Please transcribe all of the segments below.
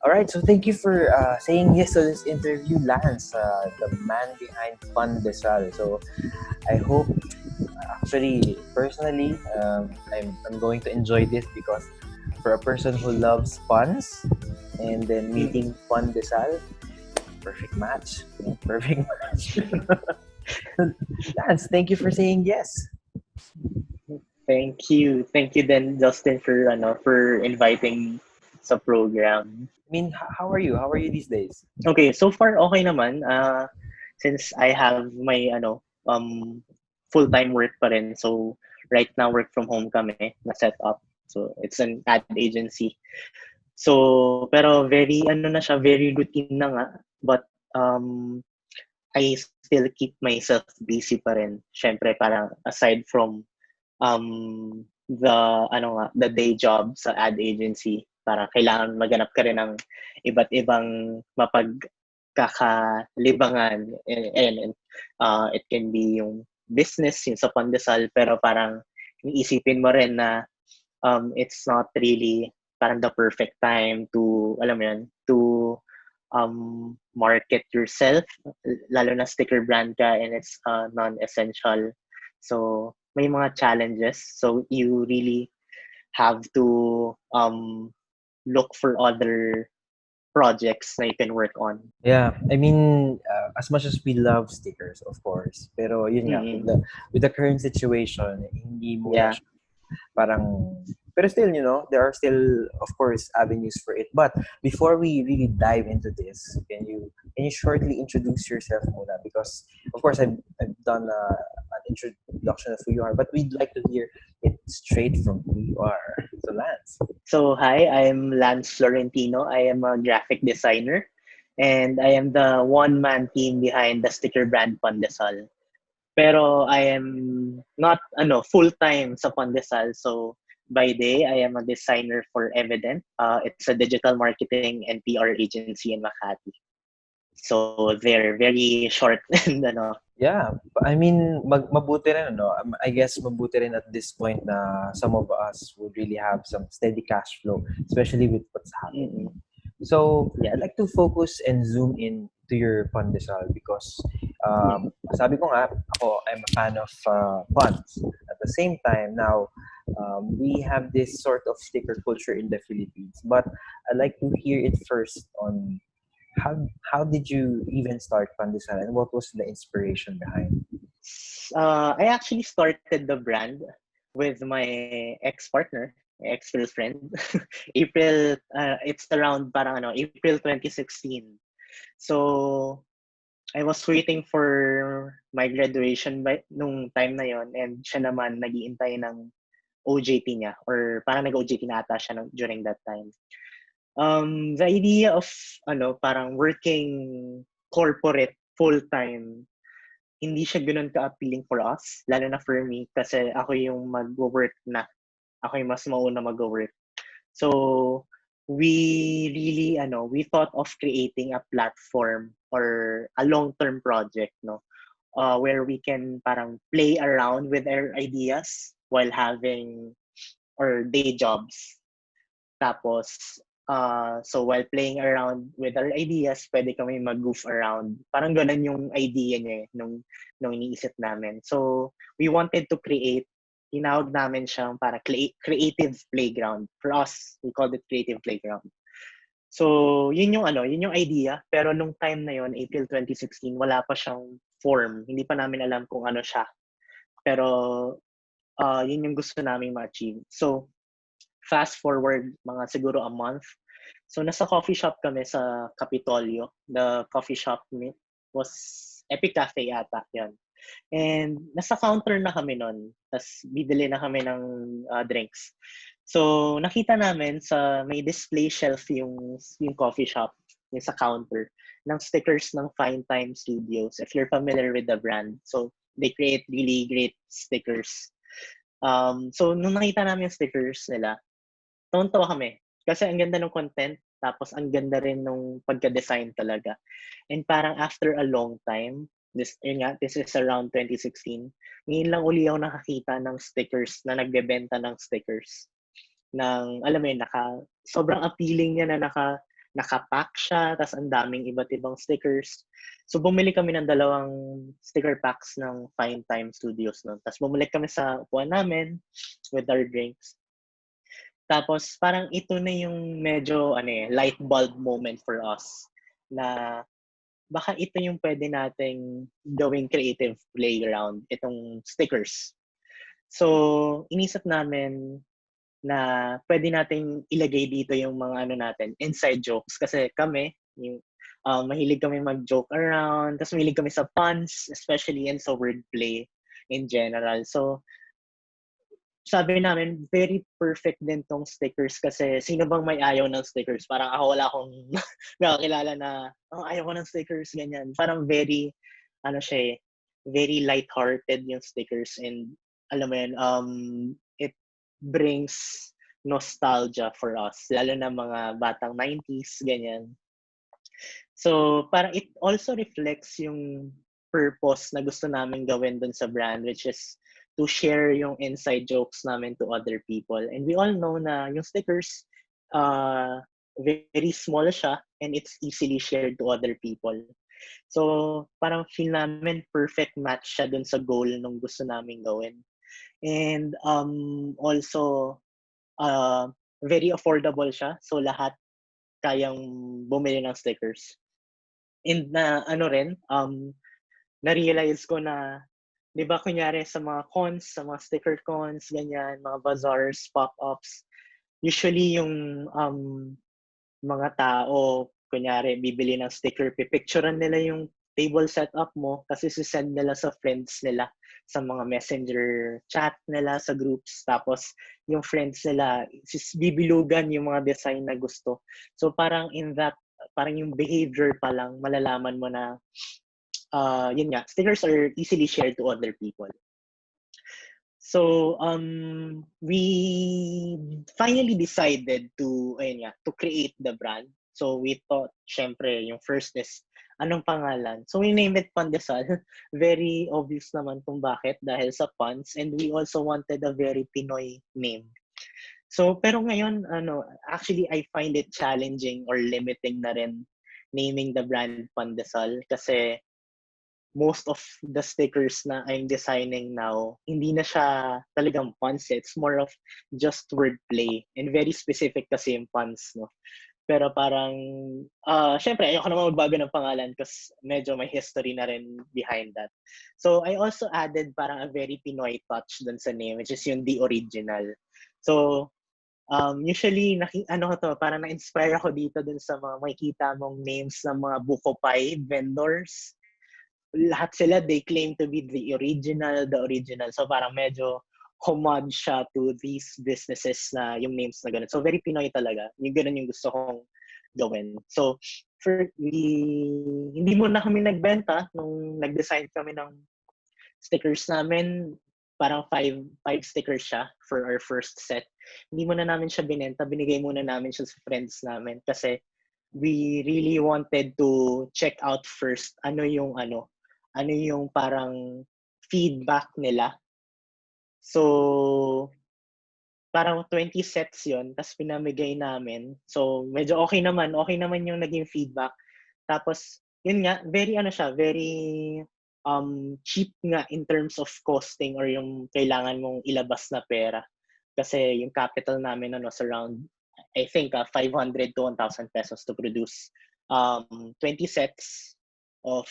All right, so thank you for saying yes to this interview, Lance, the man behind Pundesal. So I hope, actually, personally, I'm going to enjoy this because for a person who loves puns and then Mm-mm. meeting Pundesal, perfect match. Perfect match. Lance, thank you for saying yes. Thank you. Thank you then, Justin, for inviting me sa program. I mean, how are you? How are you these days? Okay, so far okay naman. Since I have my full-time work pa rin. So right now work from home kami na set up. So it's an ad agency. So pero very ano na siya, very routine na nga. But I still keep myself busy pa rin. Syempre parang aside from the the day job sa ad agency, para kailangan maganap ka rin ng iba't ibang mapagkakalibangan, and it can be yung business yung sa pandesal, pero parang iisipin mo rin na it's not really parang the perfect time to alam mo yun, to market yourself, lalo na sticker brand ka and it's non-essential. So may mga challenges. So you really have to look for other projects na you can work on. Yeah, I mean, as much as we love stickers, of course, pero yun nga, Mm-mm. with the current situation, hindi mo na Yeah. siya parang, pero still, there are still, of course, avenues for it. But before we really dive into this, can you shortly introduce yourself muna? Because, of course, I've done an introduction of who you are, but we'd like to hear it straight from who you are. So, Lance. So hi, I'm Lance Florentino. I am a graphic designer and I am the one-man team behind the sticker brand Pundesal. Pero I am not full-time sa Pundesal. So by day, I am a designer for Evident. It's a digital marketing and PR agency in Makati. So they're very short and Yeah, I mean, mabuti rin, ano? I guess mabuti rin at this point na some of us would really have some steady cash flow, especially with what's happening. mm-mm. So, Yes. I'd like to focus and zoom in to your pandesal because Mm-mm. sabi ko nga, I'm a fan of puns. At the same time, now, we have this sort of sticker culture in the Philippines, but I'd like to hear it first on how how did you even start pandesal and what was the inspiration behind? I actually started the brand with my ex-partner, ex-girlfriend. It's around parang April 2016. So, I was waiting for my graduation nung time na yon, and siya naman naghihintay ng OJT niya, or parang nag-OJT na ata siya during that time. The idea of parang working corporate full-time, hindi siya ganoon ka-appealing for us, lalo na for me kasi ako yung mag-work na. Ako yung mas mauna mag-work. So, we thought of creating a platform or a long-term project, no? Where we can parang play around with our ideas while having our day jobs. Tapos, so while playing around with our ideas, pwede kami mag-goof around. Parang ganun yung idea niya nung iniisip namin. So, we wanted to create, tinawag namin siyang para creative playground. For us, we called it creative playground. So, yun yung idea. Pero nung time na yun, April 2016, wala pa siyang form. Hindi pa namin alam kung ano siya. Pero, yun yung gusto namin ma-achieve. So, fast forward mga siguro a month. So nasa coffee shop kami sa Capitolio. The coffee shop was Epic Cafe yata yan. And nasa counter na kami nun. Tapos bibili na kami ng drinks. So nakita namin sa may display shelf yung coffee shop, yung sa counter, ng stickers ng Fine Time Studios, if you're familiar with the brand. So they create really great stickers. So nung nakita namin yung stickers nila, tawan-tawa kami. Kasi ang ganda ng content, tapos ang ganda rin nung pagka-design talaga. And parang after a long time, this is around 2016, ngayon lang uli ako nakakita ng stickers, na nagbebenta ng stickers. Alam mo yun, sobrang appealing niya na nakapack siya, tas ang daming iba't ibang stickers. So bumili kami ng 2 sticker packs ng Fine Time Studios no. Tas bumalik kami sa upuan namin with our drinks. Tapos parang ito na yung medyo light bulb moment for us na baka ito yung pwede nating gawing creative playground, itong stickers. So, inisip namin na pwede nating ilagay dito yung mga natin, inside jokes. Kasi kami, mahilig kami mag-joke around, tapos mahilig kami sa puns, especially and sa wordplay in general. So, sabi namin, very perfect din tong stickers kasi sino bang may ayaw ng stickers? Parang ako wala akong nakakilala na ayaw ko ng stickers, ganyan. Parang very, siya very light-hearted yung stickers and alam mo yun, it brings nostalgia for us, lalo na mga batang 90s, ganyan. So, parang it also reflects yung purpose na gusto namin gawin dun sa brand, which is to share yung inside jokes namin to other people. And we all know na yung stickers, very small siya and it's easily shared to other people. So, parang feel namin perfect match siya dun sa goal nung gusto namin gawin. And also, very affordable siya. So, lahat kayang bumili ng stickers. And na na-realize ko na, di ba kunyari sa mga cons, sa mga sticker cons, ganyan, mga bazaars, pop-ups, usually yung mga tao, kunyari, bibili ng sticker, pipicturean nila yung table setup mo kasi sisend nila sa friends nila, sa mga messenger chat nila, sa groups. Tapos, yung friends nila, bibilugan yung mga design na gusto. So, parang parang yung behavior pa lang, malalaman mo na, yun nga, stickers are easily shared to other people. So, we finally decided to create the brand. So, we thought, syempre, yung first is, anong pangalan? So, we named it Pundesal. Very obvious naman kung bakit, dahil sa puns. And we also wanted a very Pinoy name. So, pero ngayon, actually, I find it challenging or limiting na rin naming the brand Pundesal kasi most of the stickers na I'm designing now, hindi na siya talagang puns. It's more of just wordplay. And very specific kasi yung puns, no? Pero parang, syempre, ayoko naman magbago ng pangalan kasi medyo may history na rin behind that. So, I also added parang a very Pinoy touch dun sa name, which is yung The Original. So, usually, parang na-inspire ako dito dun sa mga makikita mong names ng mga buko pie vendors. Lahat sila, they claim to be the original. So parang medyo homage siya to these businesses na yung names na ganun. So very Pinoy talaga. Yung ganun yung gusto kong gawin. So hindi muna kami nagbenta nung nag-design kami ng stickers namin. Parang five stickers siya for our first set. Hindi muna namin siya binenta. Binigay muna namin siya sa friends namin kasi we really wanted to check out first ano yung parang feedback nila. So, parang 20 sets yon, tapos pinamigay namin. So, medyo okay naman yung naging feedback. Tapos, yun nga, very very cheap nga in terms of costing or yung kailangan mong ilabas na pera. Kasi yung capital namin was around, I think, 500 to 1,000 pesos to produce 20 sets of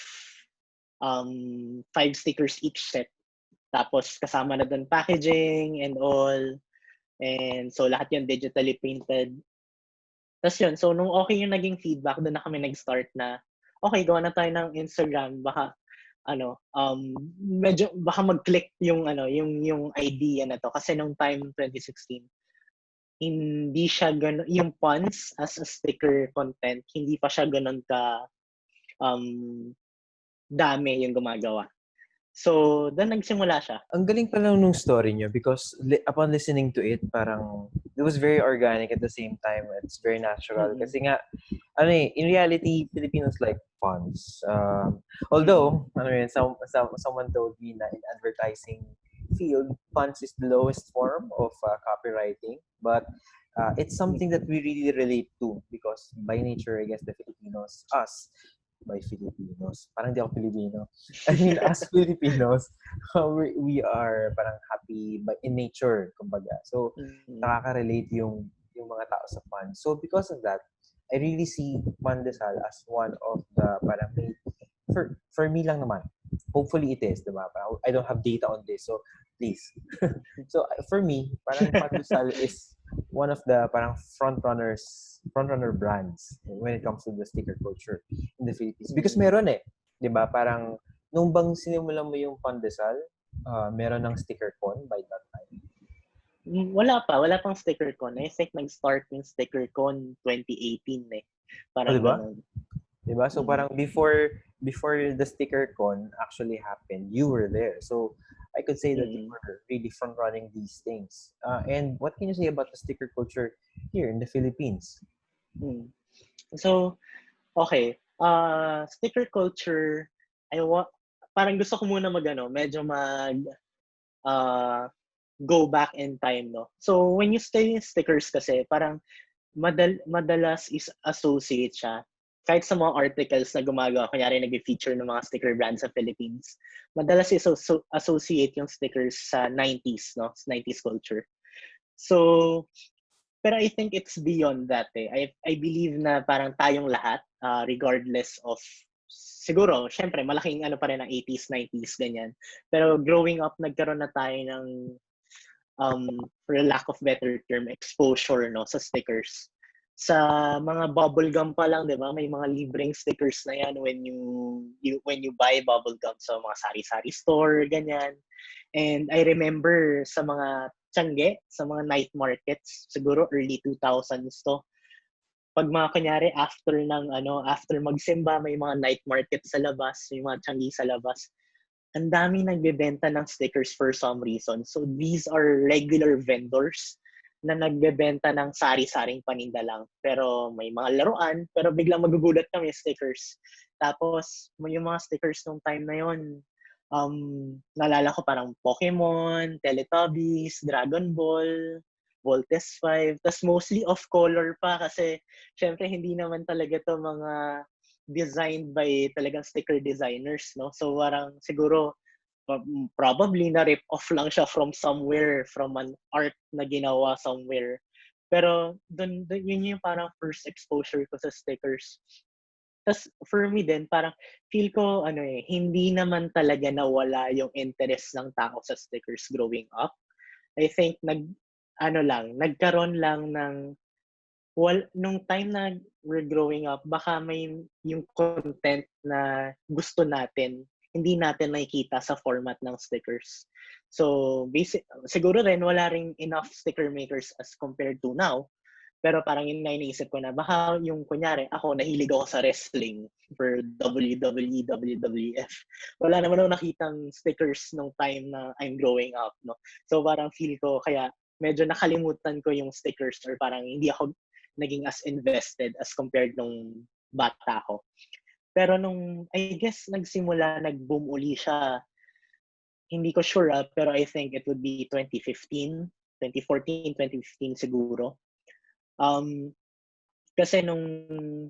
5 stickers each set. Tapos kasama na doon packaging and all. And so lahat yun digitally printed. Tapos yun, so nung okay yung naging feedback, doon na kami nag-start na, okay, gawa na tayo ng Instagram. Baka, medyo, baka mag-click yung idea na to. Kasi nung time 2016, hindi siya ganun, yung puns as a sticker content, hindi pa siya ganun ka dami yung gumagawa. So, doon nagsimula siya. Ang galing pala nung story nyo because upon listening to it, parang it was very organic at the same time. It's very natural. Mm-hmm. Kasi nga, in reality, Filipinos like puns. Although, someone told me na in advertising field, puns is the lowest form of copywriting. But It's something that we really relate to because by nature, I guess the Filipinos, us, by Filipinos, parang di ako Filipino. I mean, us Filipinos, we are parang happy by in nature, kumbaga. So, Mm. nakaka-relate yung mga tao sa fun. So, because of that, I really see Pundesal as one of the parang for me lang naman. Hopefully it is, diba? Parang I don't have data on this, so please. So for me, parang Pandesal is one of the parang frontrunner brands when it comes to the sticker culture in the Philippines. Because meron 'di ba? Parang nung bang sinimulan mo yung Pandesal, meron ng sticker con by that time. Wala pang sticker con. I think nag-start yung sticker con 2018 eh. Oh, Parang 'di ba? ganun. 'Di ba? So parang before the sticker con actually happened, you were there. So I could say that you were really front running these things. And what can you say about the sticker culture here in the Philippines? So, okay. Sticker culture, parang gusto ko muna medyo uh, go back in time, no? So, when you say stickers kasi, parang madalas is associate siya. Kahit sa mga articles na gumagawa, kunyari nag-feature ng mga sticker brands sa Philippines, madalas is associate yung stickers sa 90s, no? 90s culture. So, pero I think it's beyond that eh. I believe na parang tayong lahat, regardless of, siguro, syempre, malaking ano pa rin ng 80s, 90s, ganyan. Pero growing up, nagkaroon na tayo ng, for lack of better term, exposure no, sa stickers. Sa mga bubble gum pa lang, di ba? May mga libreng stickers na yan when you buy bubble gum sa mga sari-sari store, ganyan. And I remember sa mga Tiangge, sa mga night markets, siguro early 2000s to. Pag mga kunyari after magsimba, may mga night market sa labas, may mga Tiangge sa labas. Ang dami nagbebenta ng stickers for some reason. So these are regular vendors na nagbebenta ng sari-saring paninda lang. Pero may mga laruan, pero biglang magugulat kami stickers. Tapos, yung mga stickers nung time na yon, naalala ko parang Pokemon, Teletubbies, Dragon Ball, Voltes 5. Tapos mostly off-color pa kasi syempre hindi naman talaga to mga designed by talagang sticker designers, no? So parang siguro probably na-rip off lang siya from somewhere, from an art na ginawa somewhere. Pero yun yung parang first exposure ko sa stickers. Tapos for me din, parang feel ko hindi naman talaga nawala yung interest ng tao sa stickers growing up. I think nagkaroon lang ng nung time na we're growing up, baka may yung content na gusto natin, hindi natin nakikita sa format ng stickers. So, siguro rin wala ring enough sticker makers as compared to now. Pero parang yun na iniisip ko na baka yung kunyari, ako nahilig ako sa wrestling for WWE, WWF. Wala naman ako nakitang stickers nung time na I'm growing up, no? So parang feel ko, kaya medyo nakalimutan ko yung stickers or parang hindi ako naging as invested as compared nung bata ko. Pero nung, I guess, nag-boom uli siya, hindi ko sure, pero I think it would be 2015, 2014, 2015 siguro. Kasi doon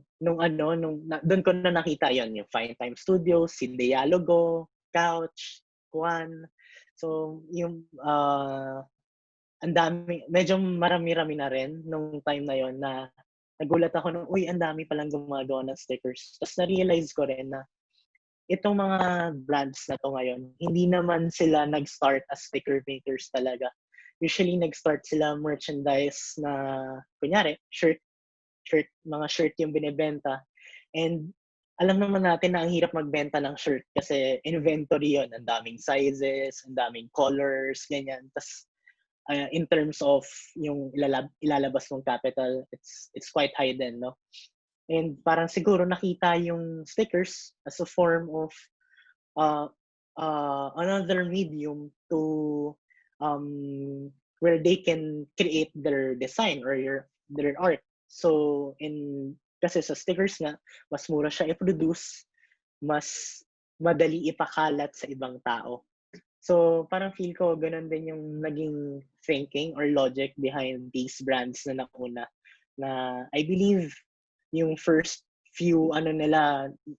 ko na nakita yon yung Fine Time Studios, si Dialogo, Couch, Juan. So, yung ang dami, medyo marami-rami na rin nung time na yon na nagulat ako nung, ang dami palang gumagawa ng stickers. Tapos na-realize ko rin na itong mga brands na to ngayon, hindi naman sila nag-start as sticker makers talaga. Usually, nag-start sila merchandise na, kunyari, mga shirt yung binibenta. And alam naman natin na ang hirap magbenta ng shirt kasi inventory yon, ang daming sizes, ang daming colors, ganyan. Tapos in terms of yung ilalabas ng capital, it's quite high din, no? And parang siguro nakita yung stickers as a form of another medium to where they can create their design or their art. So kasi sa stickers nga, mas mura siya i-produce, mas madali ipakalat sa ibang tao. So, parang feel ko ganun din yung naging thinking or logic behind these brands na nauna. Na I believe yung first few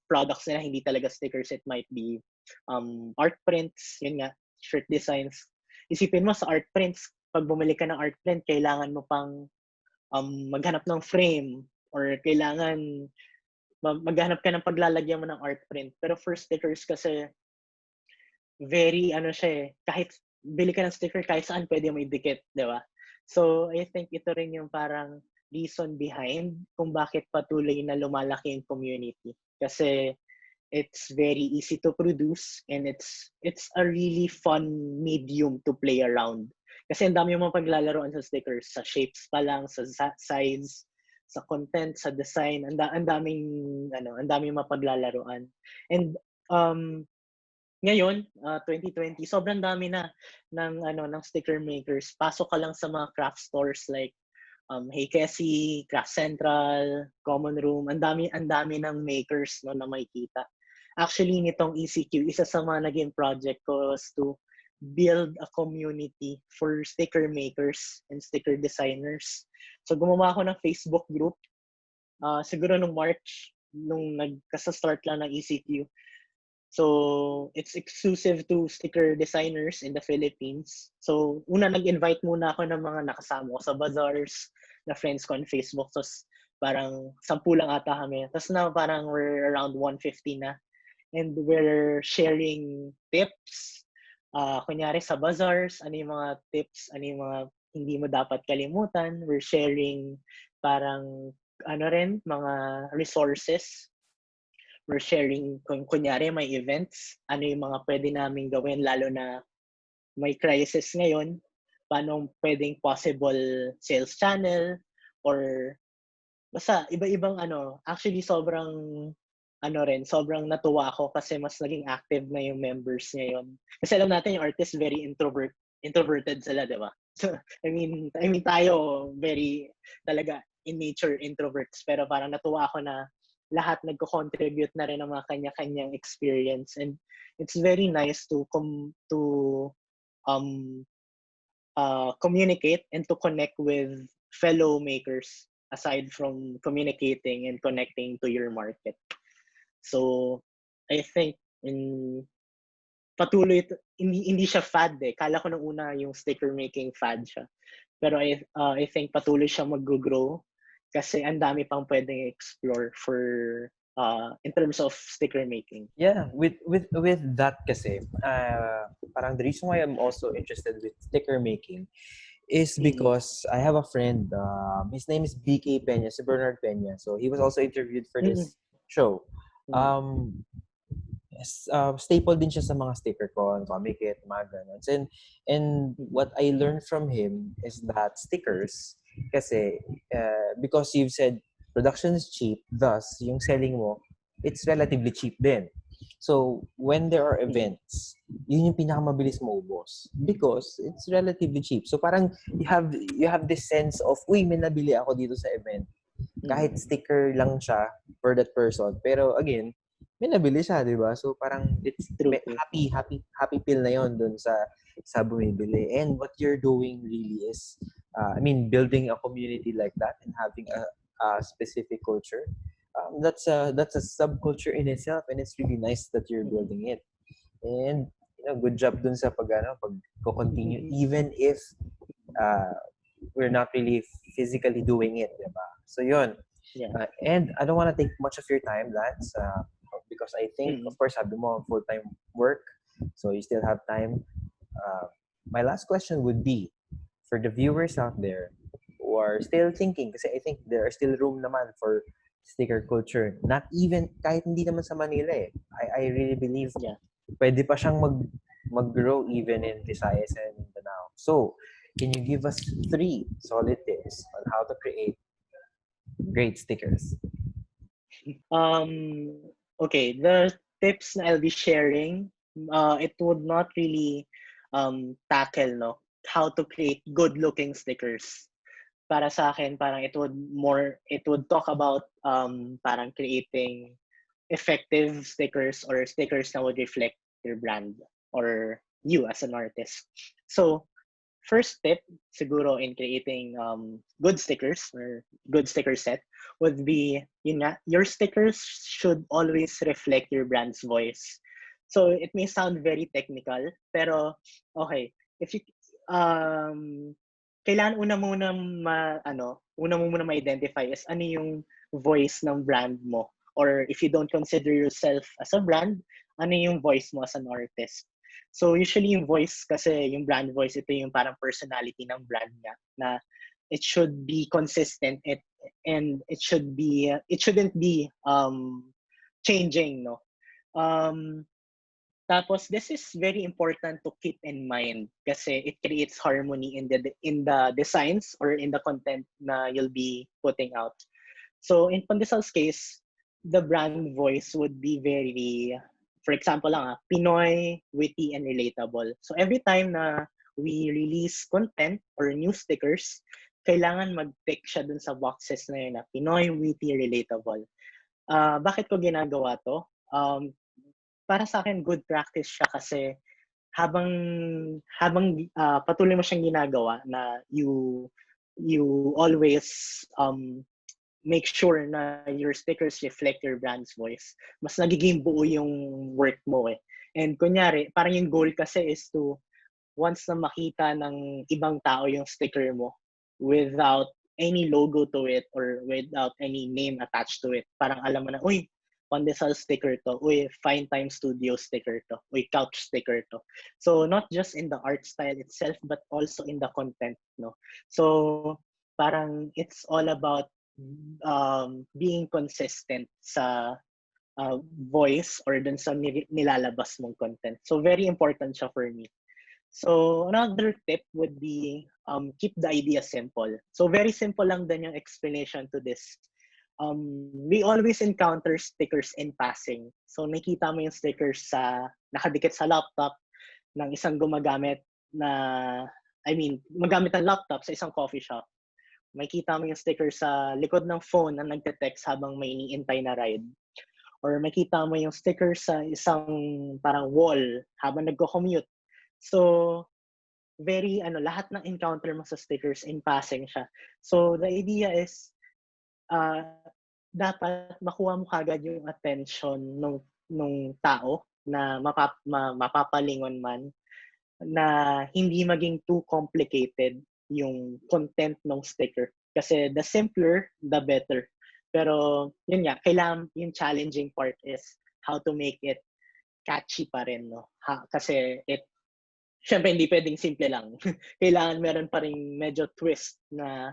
products nila hindi talaga stickers. It might be art prints, yun nga, shirt designs. Isipin mo sa art prints, pag bumili ka ng art print, kailangan mo pang maghanap ng frame or kailangan maghanap ka ng paglalagyan mo ng art print. Pero for stickers kasi very siya kahit bili ka ng sticker kahit saan pwede mo idikit, di ba? So, I think ito rin yung parang reason behind kung bakit patuloy na lumalaki yung community. Kasi it's very easy to produce and it's a really fun medium to play around. Kasi ang dami yung mga paglalaroan sa stickers, sa shapes pa lang, sa size, sa content, sa design, ang daming mapaglalaroan. And ngayon, 2020, sobrang dami na ng sticker makers. Pasok ka lang sa mga craft stores like Hey Kessie, Craft Central, Common Room. Ang dami ng makers no na makikita. Actually, nitong ECQ, isa sa mga naging project ko was to build a community for sticker makers and sticker designers. So gumawa ako ng Facebook group. Siguro nung March, nung nagkasa-start lang ng ECQ. So, it's exclusive to sticker designers in the Philippines. So, una nag-invite muna ako ng mga nakasama ko sa bazaars, na friends ko on Facebook. Tapos, parang 10 lang ata kami. Tapos na parang we're around 150 na. And we're sharing tips. Kunyari sa bazaars, ano yung mga tips, ano yung mga hindi mo dapat kalimutan. We're sharing parang mga resources. We're sharing, kung kunyari may events, ano yung mga pwede namin gawin, lalo na may crisis ngayon, paano pwedeng possible sales channel, or basta iba-ibang actually sobrang natuwa ako kasi mas naging active na yung members ngayon. Kasi alam natin yung artist very introverted sila, di ba? So, I mean tayo very talaga in nature introverts, pero parang natuwa ako na lahat nagko-contribute na rin ng mga kanya-kanyang experience, and it's very nice to um communicate and to connect with fellow makers aside from communicating and connecting to your market. So I think hindi siya fad eh. Kala ko nung una yung sticker making fad siya. Pero I think patuloy siya mag-grow kasi ang dami pang pwedeng explore for in terms of sticker making. Yeah, with that kasi, parang the reason why I'm also interested with sticker making is because I have a friend, his name is BK Peña, si Bernard Peña. So he was also interviewed for this show. Staple din siya sa mga sticker con, comic kit, mga ganun. And what I learned from him is that stickers, kasi, because you've said production is cheap, thus, yung selling mo, it's relatively cheap din. So, when there are events, yun yung pinakamabilis maubos because it's relatively cheap. So, parang you have this sense of, uy, may nabili ako dito sa event. Kahit sticker lang siya for that person. Pero again, may nabili siya, di ba? So, parang it's happy feel na yon dun sa bumibili. And what you're doing really is, building a community like that and having a specific culture. That's a subculture in itself, and it's really nice that you're building it. And good job dun sa pag continue even if we're not really physically doing it, diba? So yun. Yeah. And I don't want to take much of your time, Lance, because I think, of course, sabi mo full-time work, so you still have time. My last question would be for the viewers out there who are still thinking, kasi I think there are still room naman for sticker culture. Not even, kahit hindi naman sa Manila eh. I really believe pwede pa siyang mag-grow even in Visayas and Mindanao. So, can you give us 3 solid tips on how to create great stickers? Okay, the tips na I'll be sharing, it would not really tackle how to create good-looking stickers. Para sa akin, parang it would talk about parang creating effective stickers or stickers that would reflect your brand or you as an artist. So first tip siguro in creating good stickers or good sticker set would be your stickers should always reflect your brand's voice. So it may sound very technical, pero okay, if you kailangan una mo muna ma-identify is ano yung voice ng brand mo, or if you don't consider yourself as a brand, ano yung voice mo as an artist. So usually yung voice kasi, yung brand voice, ito yung parang personality ng brand niya na it should be consistent and it shouldn't be changing, no. Tapos this is very important to keep in mind kasi it creates harmony in the designs or in the content na you'll be putting out. So in Pandesal's case, the brand voice would be very, for example lang, Pinoy, witty, and relatable. So every time na we release content or new stickers, kailangan mag-tick siya dun sa boxes na yun na Pinoy, witty, relatable. Bakit ko ginagawa to? Para sa akin, good practice siya kasi habang patuloy mo siyang ginagawa na you always make sure na your stickers reflect your brand's voice, mas nagiging buo yung work mo eh. And kunyari, parang yung goal kasi is to, once na makita ng ibang tao yung sticker mo without any logo to it or without any name attached to it, parang alam mo na, uy, Pundesal sticker to, uy, Fine Time Studio sticker to, uy, couch sticker to. So not just in the art style itself, but also in the content, no? So parang it's all about being consistent sa voice or dun sa nilalabas mong content. So very important siya for me. So another tip would be keep the idea simple. So very simple lang din yung explanation to this. We always encounter stickers in passing. So nakita mo yung stickers sa nakadikit sa laptop ng isang gumagamit na, magamit ang laptop sa isang coffee shop. Makita mo yung sticker sa likod ng phone na nagte-text habang may iniintay na ride. Or makita mo yung sticker sa isang parang wall habang nagko-commute. So lahat ng encounter mo sa stickers in passing siya. So the idea is dapat makuha mo kagad yung attention nung tao na mapapalingon man, na hindi maging too complicated yung content ng sticker. Kasi the simpler, the better. Pero yun nga, kailangan yung challenging part is how to make it catchy pa rin, no? Kasi syempre hindi pwedeng simple lang. Kailangan meron pa rin medyo twist na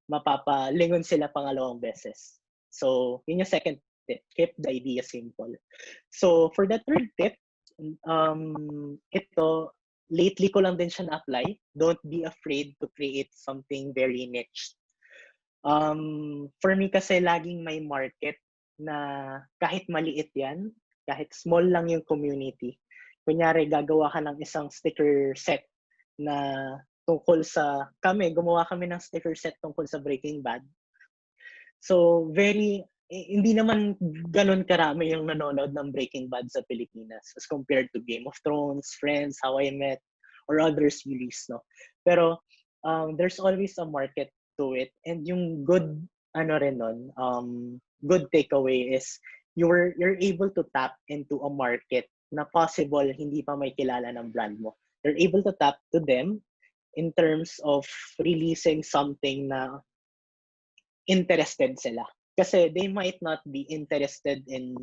mapapalingon sila pangalawang beses. So, yun yung second tip. Keep the idea simple. So, for the third tip, ito, lately ko lang din siya na-apply. Don't be afraid to create something very niche. For me kasi, laging may market na kahit maliit yan, kahit small lang yung community. Kunyari, gagawa ka ng isang sticker set na tungkol sa, gumawa kami ng sticker set tungkol sa Breaking Bad. So, hindi naman ganun karami yung nanonood ng Breaking Bad sa Pilipinas as compared to Game of Thrones, Friends, How I Met, or other series, no? Pero, there's always a market to it. And yung good, good takeaway is you're able to tap into a market na possible hindi pa may kilala ng brand mo. You're able to tap to them in terms of releasing something na interested sila. Kasi they might not be interested in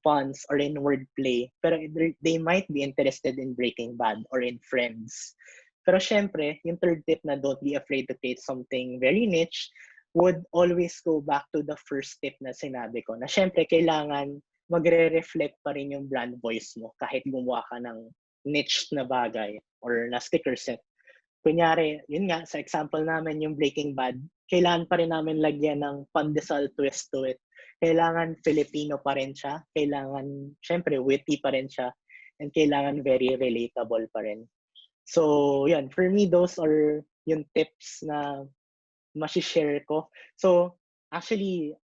puns or in wordplay, pero they might be interested in Breaking Bad or in Friends. Pero syempre, yung third tip na don't be afraid to create something very niche would always go back to the first tip na sinabi ko, na syempre kailangan magre-reflect pa rin yung brand voice mo kahit gumawa ka ng niche na bagay or na sticker set. Kunyari, yun nga, sa example namin, yung Breaking Bad, kailangan pa rin namin lagyan ng Pundesal twist to it. Kailangan Filipino pa rin siya. Kailangan, syempre, witty pa rin siya. And kailangan very relatable pa rin. So, yan. For me, those are yung tips na masishare ko. So, actually,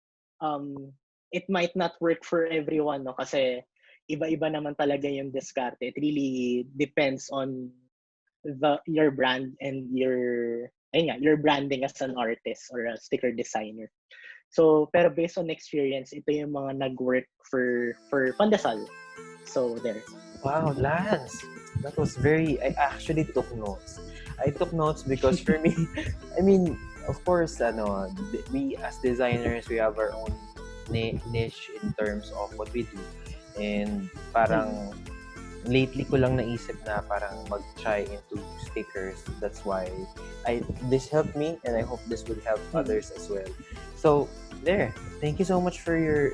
it might not work for everyone, no? Kasi iba-iba naman talaga yung diskarte. It really depends on your brand and your branding as an artist or a sticker designer. So, pero based on experience, ito yung mga nag-work for Pundesal. So, there. Wow, Lance, that was I actually took notes. I took notes because for me, I mean, of course, we as designers, we have our own niche in terms of what we do. And parang lately ko lang naisip na parang mag-try into stickers. That's why this helped me, and I hope this will help others as well. So there, thank you so much for your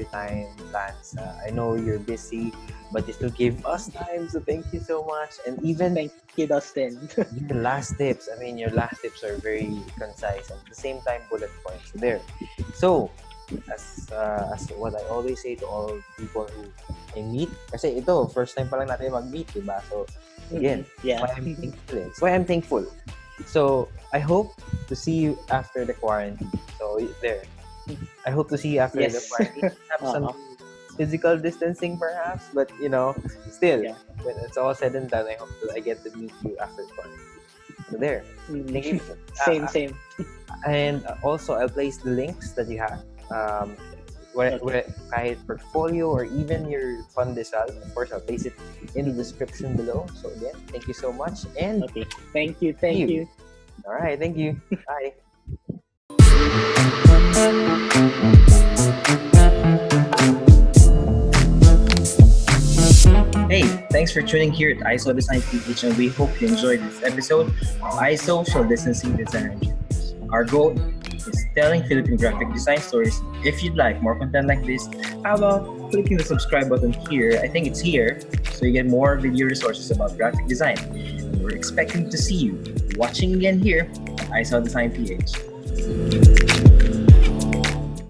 time, Lance. I know you're busy, but you still gave us time, so thank you so much. And even Thank you, Dustin. your last tips, your last tips are very concise and at the same time bullet points. So there. So as what I always say to all people who I meet, kasi ito, first time pa lang natin mag-meet, diba? So, again, Yeah. why I'm thankful. So, I hope to see you after the quarantine. So, there. I hope to see you after the quarantine. Have some physical distancing perhaps, but, still, when it's all said and done, I hope that I get to meet you after the quarantine. So, there. Thank you. Same. And also, I'll place the links that you have. Where kahit portfolio or even your Pundesal, of course, I'll place it in the description below. So again, thank you so much. And okay, thank you. All right, thank you. Bye. Hey, thanks for tuning here at SAW.DESIGN PH, and we hope you enjoyed this episode of Social Distancing Design Engineers. Our goal is telling Filipino graphic design stories. If you'd like more content like this, how about clicking the subscribe button here? I think it's here, so you get more video resources about graphic design. And we're expecting to see you watching again here at SAW.DESIGN PH.